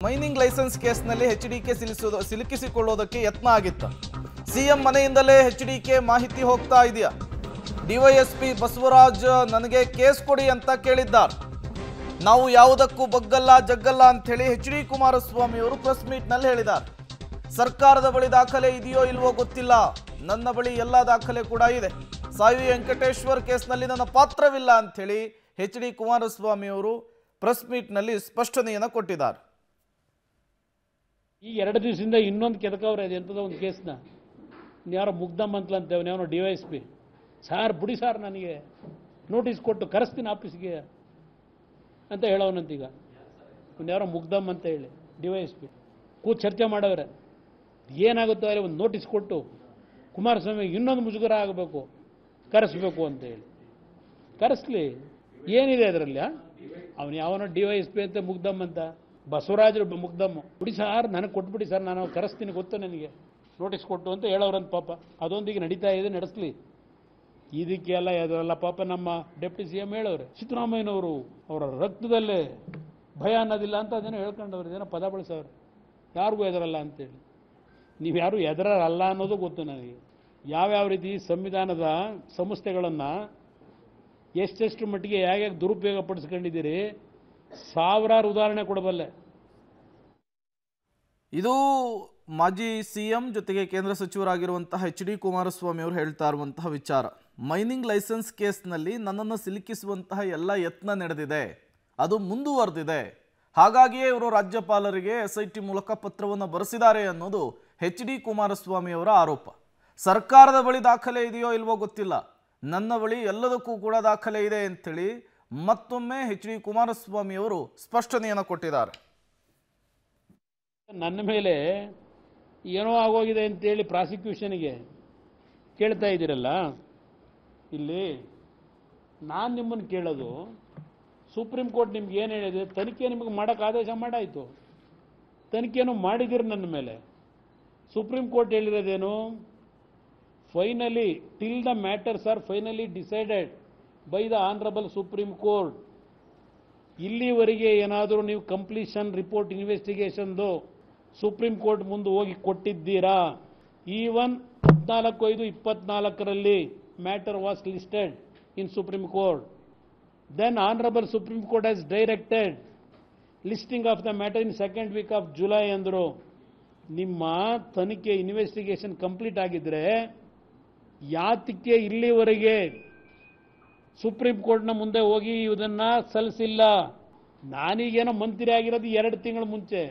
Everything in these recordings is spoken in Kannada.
ಮೈನಿಂಗ್ ಲೈಸೆನ್ಸ್ ಕೇಸ್ನಲ್ಲಿ ಎಚ್ಡಿಕೆ ಸಿಲುಕಿಸಿಕೊಳ್ಳೋದಕ್ಕೆ ಯತ್ನ ಆಗಿತ್ತು. ಸಿಎಂ ಮನೆಯಿಂದಲೇ ಎಚ್ಡಿಕೆ ಮಾಹಿತಿ ಹೋಗ್ತಾ ಇದೆಯಾ? ಡಿವೈಎಸ್ಪಿ ಬಸವರಾಜ್ ನನಗೆ ಕೇಸ್ ಕೊಡಿ ಅಂತ ಕೇಳಿದ್ದಾರೆ. ನಾವು ಯಾವುದಕ್ಕೂ ಬಗ್ಗಲ್ಲ ಜಗ್ಗಲ್ಲ ಅಂತ ಹೇಳಿ ಎಚ್.ಡಿ. ಕುಮಾರಸ್ವಾಮಿ ಅವರು ಪ್ರೆಸ್ ಮೀಟ್ ನಲ್ಲಿ ಹೇಳಿದ್ದಾರೆ. ಸರ್ಕಾರದ ಬಳಿ ದಾಖಲೆ ಇದೆಯೋ ಇಲ್ವೋ ಗೊತ್ತಿಲ್ಲ, ನನ್ನ ಬಳಿ ಎಲ್ಲ ದಾಖಲೆ ಕೂಡ ಇದೆ. ಸಾಯಿ ವೆಂಕಟೇಶ್ವರ್ ಕೇಸ್ನಲ್ಲಿ ನನ್ನ ಪಾತ್ರವಿಲ್ಲ ಅಂತ ಹೇಳಿ ಎಚ್.ಡಿ. ಕುಮಾರಸ್ವಾಮಿ ಅವರು ಪ್ರೆಸ್ ಮೀಟ್ ನಲ್ಲಿ ಸ್ಪಷ್ಟನೆಯನ್ನು ಕೊಟ್ಟಿದ್ದಾರೆ. ಈ 2 ದಿವಸದಿಂದ ಇನ್ನೊಂದು ಕೆದಕವ್ರೆ ಅದು ಎಂಥದೋ ಒಂದು ಕೇಸ್ನ ಯಾರೋ ಮುಗ್ದಮ್ಮ ಅಂತೇವೆ ಅವನು ಡಿವೈಎಸ್ಪಿ ಸಾರ್ ಬಿಡಿ ಸಾರ್ ನನಗೆ ನೋಟಿಸ್ ಕೊಟ್ಟು ಕರೆಸ್ತೀನಿ ಆಫೀಸ್ಗೆ ಅಂತ ಹೇಳೋನಂತೀಗ ಒಂದು ಯಾರೋ ಮುಗ್ದಮ್ಮ ಅಂತ ಹೇಳಿ ಡಿವೈಎಸ್ಪಿ ಕೂತು ಚರ್ಚೆ ಮಾಡವ್ರೆ ಏನಾಗುತ್ತೋ ಅಲ್ಲಿ ಒಂದು ನೋಟಿಸ್ ಕೊಟ್ಟು ಕುಮಾರಸ್ವಾಮಿ ಇನ್ನೊಂದು ಮುಜುಗರ ಆಗಬೇಕು ಕರೆಸ್ಬೇಕು ಅಂತ ಹೇಳಿ ಕರೆಸ್ಲಿ ಏನಿದೆ ಅದರಲ್ಲಿ ಅವನು ಯಾವನೋ ಡಿವೈಎಸ್ಪಿ ಅಂತ ಮುಗ್ದಮ್ಮ ಅಂತ ಬಸವರಾಜರು ಮುಗ್ದಮ್ಮ ಬಿಡಿ ಸಾರ್ ನನಗೆ ಕೊಟ್ಬಿಡಿ ಸರ್ ನಾನು ಕರೆಸ್ತೀನಿ ಗೊತ್ತು ನನಗೆ ನೋಟಿಸ್ ಕೊಟ್ಟು ಅಂತ ಹೇಳೋರಂತ ಪಾಪ ಅದೊಂದಿಗೆ ನಡೀತಾ ಇದೆ ನಡೆಸಲಿ ಇದಕ್ಕೆಲ್ಲ ಅದೆಲ್ಲ ಪಾಪ ನಮ್ಮ ಡೆಪ್ಟಿ CM ಹೇಳವ್ರೆ ಸಿದ್ದರಾಮಯ್ಯನವರು ಅವರ ರಕ್ತದಲ್ಲೇ ಭಯ ಅನ್ನೋದಿಲ್ಲ ಅಂತ ಅದೇನೋ ಹೇಳ್ಕೊಂಡವ್ರು ಏನೋ ಪದ ಬಳಸವ್ರೆ ಯಾರಿಗೂ ಎದರಲ್ಲ ಅಂತೇಳಿ ನೀವು ಯಾರು ಎದರಲ್ಲ ಅನ್ನೋದು ಗೊತ್ತು ನನಗೆ ಯಾವ್ಯಾವ ರೀತಿ ಸಂವಿಧಾನದ ಸಂಸ್ಥೆಗಳನ್ನು ಎಷ್ಟೆಷ್ಟು ಮಟ್ಟಿಗೆ ಹೇಗೆ ದುರುಪಯೋಗ ಪಡಿಸ್ಕೊಂಡಿದ್ದೀರಿ ಸಾವಿರಾರು ಉದಾಹರಣೆ ಕೊಡಬಲ್ಲೆ. ಇದು ಮಾಜಿ CM ಜೊತೆಗೆ ಕೇಂದ್ರ ಸಚಿವರಾಗಿರುವಂತಹ ಎಚ್.ಡಿ. ಕುಮಾರಸ್ವಾಮಿ ಅವರು ಹೇಳ್ತಾ ಇರುವಂತಹ ವಿಚಾರ. ಮೈನಿಂಗ್ ಲೈಸೆನ್ಸ್ ಕೇಸ್ನಲ್ಲಿ ನನ್ನನ್ನು ಸಿಲುಕಿಸುವಂತಹ ಎಲ್ಲ ಯತ್ನ ನಡೆದಿದೆ, ಅದು ಮುಂದುವರೆದಿದೆ. ಹಾಗಾಗಿಯೇ ಇವರು ರಾಜ್ಯಪಾಲರಿಗೆ SIT ಮೂಲಕ ಪತ್ರವನ್ನು ಬರೆಸಿದ್ದಾರೆ ಅನ್ನೋದು ಎಚ್.ಡಿ. ಕುಮಾರಸ್ವಾಮಿ ಅವರ ಆರೋಪ. ಸರ್ಕಾರದ ಬಳಿ ದಾಖಲೆ ಇದೆಯೋ ಇಲ್ವೋ ಗೊತ್ತಿಲ್ಲ, ನನ್ನ ಬಳಿ ಎಲ್ಲದಕ್ಕೂ ಕೂಡ ದಾಖಲೆ ಇದೆ ಅಂತೇಳಿ ಮತ್ತೊಮ್ಮೆ ಎಚ್.ಡಿ. ಕುಮಾರಸ್ವಾಮಿ ಅವರು ಸ್ಪಷ್ಟನೆಯನ್ನು ಕೊಟ್ಟಿದ್ದಾರೆ. ನನ್ನ ಮೇಲೆ ಏನೋ ಆಗೋಗಿದೆ ಅಂತೇಳಿ ಪ್ರಾಸಿಕ್ಯೂಷನ್ಗೆ ಕೇಳ್ತಾ ಇದ್ದೀರಲ್ಲ, ಇಲ್ಲಿ ನಾನು ನಿಮ್ಮನ್ನು ಕೇಳೋದು ಸುಪ್ರೀಂ ಕೋರ್ಟ್ ನಿಮ್ಗೆ ಏನು ಹೇಳಿದೆ, ತನಿಖೆ ನಿಮಗೆ ಮಾಡೋಕ್ಕೆ ಆದೇಶ ಮಾಡಾಯಿತು, ತನಿಖೆನೂ ಮಾಡಿದಿರಿ ನನ್ನ ಮೇಲೆ. ಸುಪ್ರೀಂ ಕೋರ್ಟ್ ಹೇಳಿರೋದೇನು, finally till the matters are finally decided by the honourable Supreme Court. ಇಲ್ಲಿವರೆಗೆ ಏನಾದರೂ ನೀವು ಕಂಪ್ಲೀಷನ್ ರಿಪೋರ್ಟ್ ಇನ್ವೆಸ್ಟಿಗೇಷನ್ದು ಸುಪ್ರೀಂ ಕೋರ್ಟ್ ಮುಂದೆ ಹೋಗಿ ಕೊಟ್ಟಿದ್ದೀರಾ? Even 14/5/24 matter was listed in Supreme Court. Then honourable Supreme Court has directed listing of the matter in 2nd week of July ಅಂದರು. ನಿಮ್ಮ ತನಿಖೆ ಇನ್ವೆಸ್ಟಿಗೇಷನ್ ಕಂಪ್ಲೀಟ್ ಆಗಿದ್ರೆ ಯಾತಕ್ಕೆ ಇಲ್ಲಿವರೆಗೆ ಸುಪ್ರೀಂ ಕೋರ್ಟ್ನ ಮುಂದೆ ಹೋಗಿ ಇದನ್ನು ಸಲ್ಲಿಸಿಲ್ಲ? ನಾನೀಗೇನೋ ಮಂತ್ರಿ ಆಗಿರೋದು 2 ತಿಂಗಳ ಮುಂಚೆ,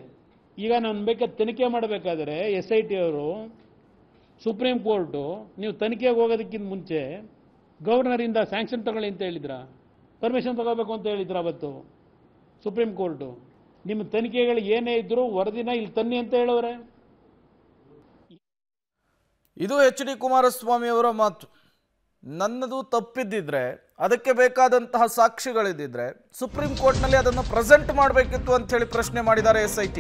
ಈಗ ನಾನು ಬೇಕಾದ ತನಿಖೆ ಮಾಡಬೇಕಾದ್ರೆ SIT ಅವರು ಸುಪ್ರೀಂ ಕೋರ್ಟು ನೀವು ತನಿಖೆಗೆ ಹೋಗೋದಕ್ಕಿಂತ ಮುಂಚೆ ಗವರ್ನರಿಂದ ಸ್ಯಾಂಕ್ಷನ್ ತಗೊಳ್ಳಿ ಅಂತ ಹೇಳಿದ್ರ, ಪರ್ಮಿಷನ್ ತಗೋಬೇಕು ಅಂತ ಹೇಳಿದ್ರ ಅವತ್ತು ಸುಪ್ರೀಂ ಕೋರ್ಟು. ನಿಮ್ಮ ತನಿಖೆಗಳು ಏನೇ ಇದ್ರೂ ವರದಿನ ಇಲ್ಲಿ ತನ್ನಿ ಅಂತ ಹೇಳೋರೆ. ಇದು ಎಚ್.ಡಿ. ಕುಮಾರಸ್ವಾಮಿ ಅವರ ಮಾತು. ನನ್ನದು ತಪ್ಪಿದ್ದಿದ್ರೆ, ಅದಕ್ಕೆ ಬೇಕಾದಂತಹ ಸಾಕ್ಷಿಗಳಿದ್ದಿದ್ರೆ ಸುಪ್ರೀಂ ಕೋರ್ಟ್ನಲ್ಲಿ ಅದನ್ನು ಪ್ರೆಸೆಂಟ್ ಮಾಡಬೇಕಿತ್ತು ಅಂತ ಹೇಳಿ ಪ್ರಶ್ನೆ ಮಾಡಿದ್ದಾರೆ SIT.